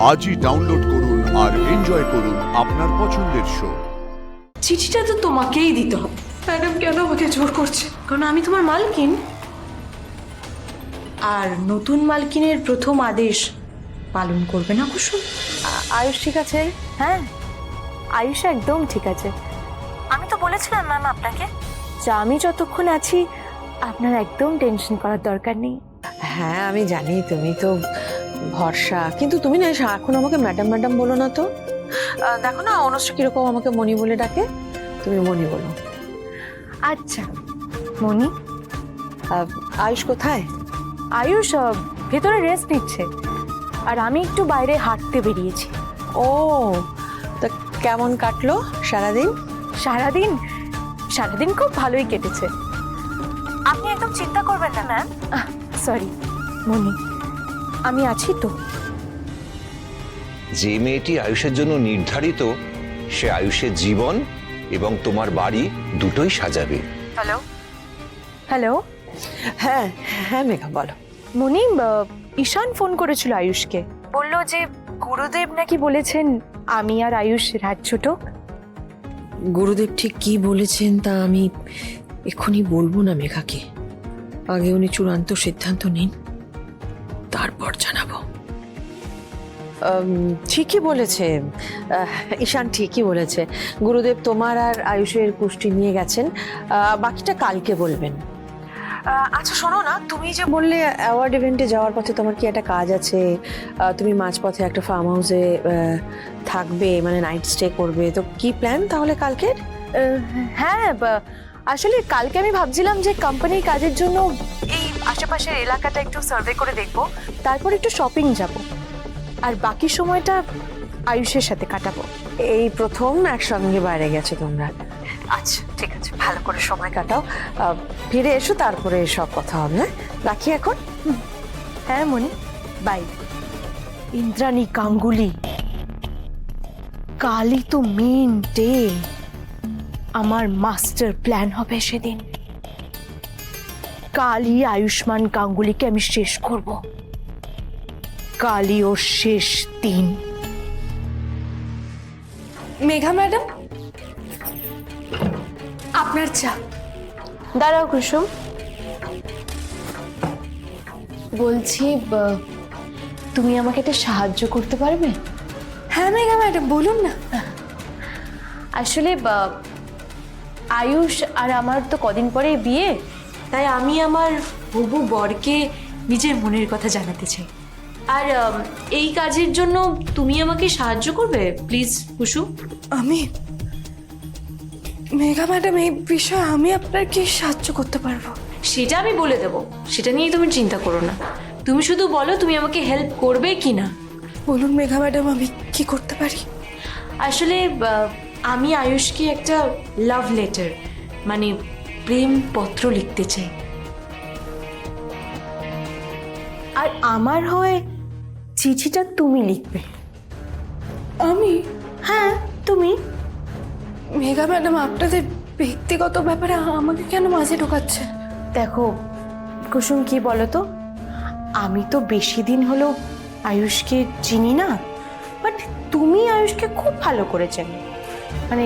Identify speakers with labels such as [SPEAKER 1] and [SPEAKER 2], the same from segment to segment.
[SPEAKER 1] আজই ডাউনলোড করুন আর এনজয় করুন আপনার পছন্দের শো।
[SPEAKER 2] চিঠিটা তো তোমাকেই দিতে হবে। ম্যাডাম কেন আমাকে জোর করছে? কারণ আমি তোমার মালকিন, আর নতুন মালকিনের প্রথম আদেশ পালন করবে না কুসুম?
[SPEAKER 3] আয়ুষ ঠিক আছে? হ্যাঁ, আয়ুষ একদম ঠিক আছে। আমি তো বলেছিলাম ম্যাম আপনাকে যে আমি যতক্ষণ আছি আপনার একদম টেনশন করার দরকার নেই।
[SPEAKER 4] হ্যাঁ আমি জানি তুমি তো ভরসা, কিন্তু তুমি না এখন আমাকে ম্যাডাম ম্যাডাম বলো না তো। দেখো না অনুশ্রী কিরকম আমাকে মনি বলে ডাকে, তুমি মনি বলো।
[SPEAKER 3] আচ্ছা মনি।
[SPEAKER 4] আয়ুষ কোথায়?
[SPEAKER 3] আয়ুষ ভেতরে রেস্ট নিচ্ছে, আর আমি একটু বাইরে হাঁটতে বেরিয়েছি।
[SPEAKER 4] ও, তা কেমন কাটলো সারাদিন?
[SPEAKER 3] সারাদিন সারাদিন খুব ভালোই কেটেছে। আপনি একদম চিন্তা করবেন না ম্যাম। সরি মনি, আমি আছি তো।
[SPEAKER 5] যে মেয়েটি আয়ুষের জন্য নির্ধারিত, সে আয়ুষের জীবন এবং তোমার বাড়ি দুটোই সাজাবে।
[SPEAKER 3] Hello hello.
[SPEAKER 4] হ্যাঁ হ্যাঁ মেঘা বলো।
[SPEAKER 3] মনি, ঈশান ফোন করেছিল আয়ুষকে, বলল যে গুরুদেব নাকি বলেছেন আমি আর আয়ুষ রাত ছোট।
[SPEAKER 4] গুরুদেব ঠিক কি বলেছেন তা আমি এক্ষুনি বলবো না মেঘাকে, আগে উনি চূড়ান্ত সিদ্ধান্ত নিন, তারপর জানাবো। ঠিকই বলেছে ঈশান, ঠিকই বলেছে। গুরুদেব তোমার আর আয়ুষের কুষ্টি নিয়ে গেছেন, বাকিটা কালকে বলবেন। আচ্ছা শোনো না, তুমি যে বললে অ্যাওয়ার্ড ইভেন্টে যাওয়ার পথে তোমার কি একটা কাজ আছে, তুমি মাঝপথে একটা ফার্ম হাউসে থাকবে, মানে নাইট স্টে করবে, তো কি প্ল্যান তাহলে কালকের?
[SPEAKER 3] হ্যাঁ, আসলে কালকে আমি ভাবছিলাম যে কোম্পানির কাজের জন্য এই আশেপাশের এলাকাটা একটু সার্ভে করে দেখব, তারপর একটু শপিং যাব, আর বাকি সময়টা আয়ুষের সাথে কাটাবো।
[SPEAKER 4] এই প্রথম একসঙ্গে বাইরে গেছো তোমরা? আচ্ছা ঠিক আছে, ভালো করে সময় কাটাও, ফিরে এসো তারপরে সব কথা হবে। রাখি এখন।
[SPEAKER 3] হ্যাঁ মনি, বাই। ইন্দ্রাণী গাঙ্গুলি, কালই তো মেন ডে। আমার মাস্টার প্ল্যান হবে সেদিন। কালই আয়ুষ্মান গাঙ্গুলিকে আমি শেষ করব, কালই ওর শেষ দিন।
[SPEAKER 2] মেঘা ম্যাডাম, আপনার চা।
[SPEAKER 3] দাঁড়াও কুসুম,
[SPEAKER 2] বলছি
[SPEAKER 3] তুমি আমাকে একটা সাহায্য করতে পারবে?
[SPEAKER 2] হ্যাঁ মেঘা ম্যাডাম, বলুন না।
[SPEAKER 3] আসলে আয়ুষ আর আমার তো কদিন পরে বিয়ে,
[SPEAKER 2] তাই আমি আমার হবু বরকে নিজের মনের কথা জানাতে চাই, আর এই কাজের জন্য তুমি আমাকে সাহায্য করবে প্লিজ কুসুম।
[SPEAKER 6] আমি মেঘা ম্যাডাম, এই বিষয়ে আমি আপনার কি সাহায্য করতে পারবো?
[SPEAKER 2] সেটা আমি বলে দেবো, সেটা নিয়ে তুমি চিন্তা করো না। তুমি শুধু বলো তুমি আমাকে হেল্প করবে কি না।
[SPEAKER 6] বলুন মেঘা ম্যাডাম, আমি কি করতে পারি?
[SPEAKER 2] আসলে আমি আয়ুষকে একটা লাভ লেটার, মানে প্রেম পত্র লিখতে চাই।
[SPEAKER 3] আর আমার হয়ে চিঠিটা তুমি লিখবে।
[SPEAKER 6] আমি?
[SPEAKER 3] হ্যাঁ তুমি।
[SPEAKER 6] মেঘা ম্যাডাম, আপনাদের ব্যক্তিগত ব্যাপারে আমাকে কেন মাঝে ঢোকাচ্ছে?
[SPEAKER 3] দেখো কুসুম, কি বলো তো, আমি তো বেশি দিন হলো আয়ুষকে চিনি না, বাট তুমি আয়ুষকে খুব ভালো করে চেনো, মানে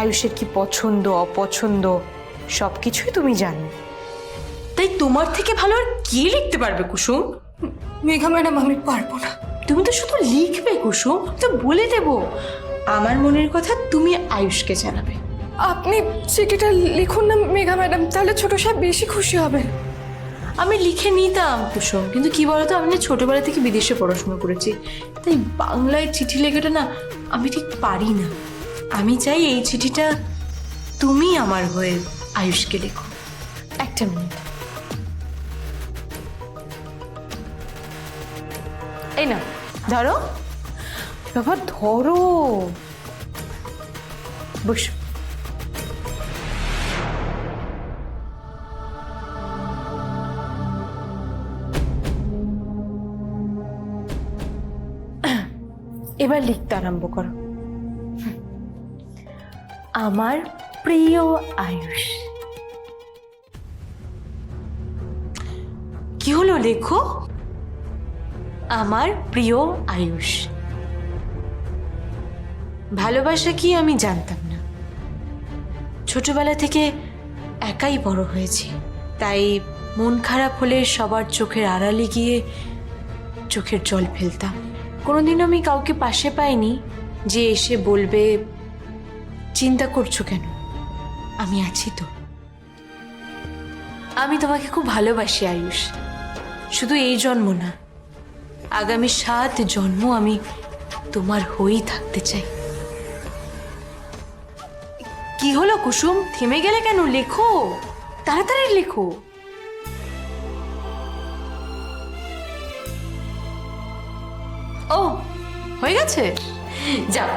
[SPEAKER 3] আয়ুষের কি পছন্দ অপছন্দ সব কিছুই তুমি জানো।
[SPEAKER 2] তাই তোমার থেকে ভালো আর কে লিখতে পারবে কুসুম?
[SPEAKER 6] মেঘা ম্যাডাম, আমি পারবো না।
[SPEAKER 2] তুমি তো শুধু লিখবে কুসুম, তো বলে দেব আমার মনের কথা তুমি আয়ুষকে জানাবে।
[SPEAKER 6] আপনি চিঠিটা লিখুন না মেঘা ম্যাডাম, তাহলে ছোট সাহেব বেশি খুশি হবেন।
[SPEAKER 2] আমি লিখে নিতাম কুসুম, কিন্তু কি বলতো, আমি না ছোটবেলা থেকে বিদেশে পড়াশোনা করেছি, তাই বাংলায় চিঠি লেখাটা না আমি ঠিক পারি না। আমি চাই এই চিঠিটা তুমি আমার হয়ে আয়ুষকে লেখো।
[SPEAKER 3] একটা মিনিট, এই না, ধরো বাবা, ধরো, বসো। এবার লিখতে আরম্ভ করো। আমার প্রিয় আয়ুষ।
[SPEAKER 2] কি হলো, লেখো। আমার প্রিয় আয়ুষ। ভালোবাসা কি আমি জানতাম না। ছোটবেলা থেকে একাই বড় হয়েছি, তাই মন খারাপ হলে সবার চোখের আড়ালে গিয়ে চোখের জল ফেলতাম। কোনোদিন আমি কাউকে পাশে পাইনি যে এসে বলবে চিন্তা করছো কেন, আমি আছি তো। আমি তোমাকে খুব ভালোবাসি আয়ুষ, শুধু এই জন্ম না, আগামী 7 জন্ম আমি তোমার হয়েই থাকতে চাই। কি হলো কুসুম, থেমে গেলে কেন? লেখো, তাড়াতাড়ি লেখো। ও হয়ে গেছে, যাও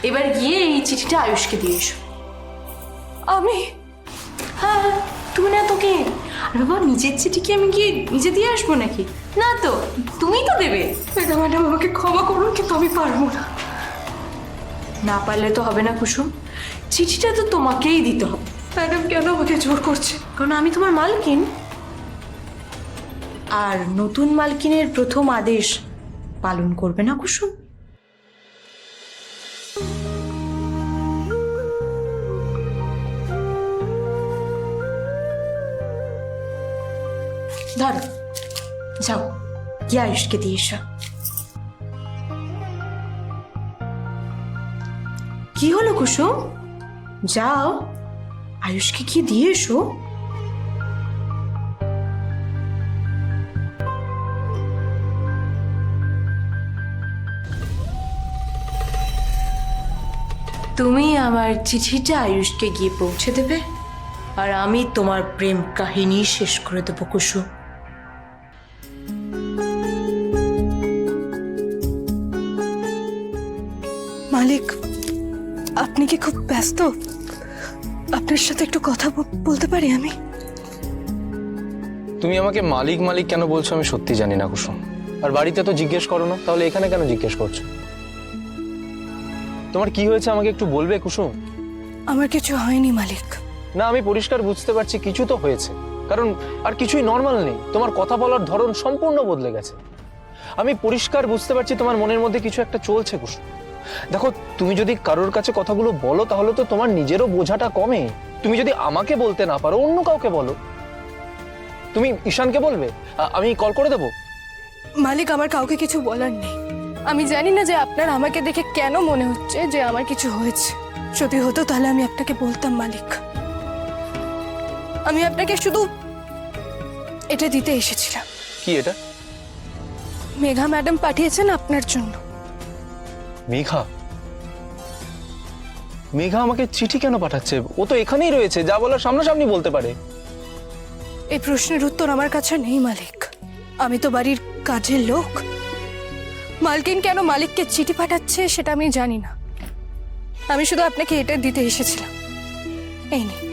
[SPEAKER 2] এবার গিয়ে এই চিঠিটা আয়ুষকে দিয়ে এসো।
[SPEAKER 6] আমি?
[SPEAKER 2] হ্যাঁ তুমি না, তোকে। আর বাবা, নিজের চিঠি কি আমি গিয়ে নিজে দিয়ে আসবো নাকি? না তো, তুমি তো দেবে।
[SPEAKER 6] মেঘা ম্যাডাম আমাকে ক্ষমা করুন, কিন্তু আমি পারবো না।
[SPEAKER 2] না পারলে তো হবে না কুসুম, চিঠিটা তো তোমাকেই দিতে হবে।
[SPEAKER 6] ম্যাডাম কেন আমাকে জোর করছে?
[SPEAKER 2] কারণ আমি তোমার মালকিন, আর নতুন মালকিনের প্রথম আদেশ পালন করবে না কুসুম? ধরো, যাও গিয়ে আয়ুষকে দিয়ে এসো। কি হলো কুসুম, যাও আয়ুষকে কি দিয়ে এসো। তুমি আমার চিঠিটা আয়ুষকে গিয়ে পৌঁছে দেবে, আর আমি তোমার প্রেম কাহিনী শেষ করে দেবো কুসুম।
[SPEAKER 6] মালিক, আপনি কি খুব ব্যস্ত? আপনার সাথে একটু কথা বলতে পারি আমি?
[SPEAKER 7] তুমি আমাকে মালিক মালিক কেন বলছো আমি সত্যি জানি না কুসুম। আর বাড়িতে তো জিজ্ঞেস করো না, তাহলে এখানে কেন জিজ্ঞেস করছো? তোমার কি হয়েছে আমাকে একটু বলবে কুসুম?
[SPEAKER 6] আমার কিছু হয়নি মালিক।
[SPEAKER 7] না, আমি পরিষ্কার বুঝতে পারছি কিছু তো হয়েছে, কারণ আর কিছুই নর্মাল নেই। তোমার কথা বলার ধরন সম্পূর্ণ বদলে গেছে। আমি পরিষ্কার বুঝতে পারছি তোমার মনের মধ্যে কিছু একটা চলছে কুসুম। দেখো, তুমি যদি কারোর কাছে কথাগুলো বলো তাহলে তো তোমার নিজেরও বোঝাটা কমে। তুমি যদি আমাকে বলতে না পারো, অন্য কাউকে বলো। তুমি ঈশানকে বলবে, আমি কল করে দেবো।
[SPEAKER 6] মালিক, আমার কাউকে কিছু বলার নেই। আমি জানি না যে আপনার আমাকে দেখে কেন মনে হচ্ছে যে আমার কিছু হয়েছে। যদি হতো তাহলে আমি আপনাকে বলতাম মালিক। আমি আপনাকে শুধু এটা দিতে এসেছিলাম।
[SPEAKER 7] কি এটা?
[SPEAKER 6] মেঘা ম্যাডাম পাঠিয়েছেন আপনার জন্য।
[SPEAKER 7] মেঘা? মেঘা আমাকে চিঠি কেন পাঠাচ্ছে? ও তো এখানেই রয়েছে, যা বলার সামনাসামনি বলতে পারে।
[SPEAKER 6] এই প্রশ্নের উত্তর আমার কাছে নেই মালিক। আমি তো বাড়ির কাজের লোক। মালকিন কেন মালিককে চিঠি পাঠাচ্ছে সেটা আমি জানি না। আমি শুধু আপনাকে এটা দিতে এসেছিলাম। এই নিন।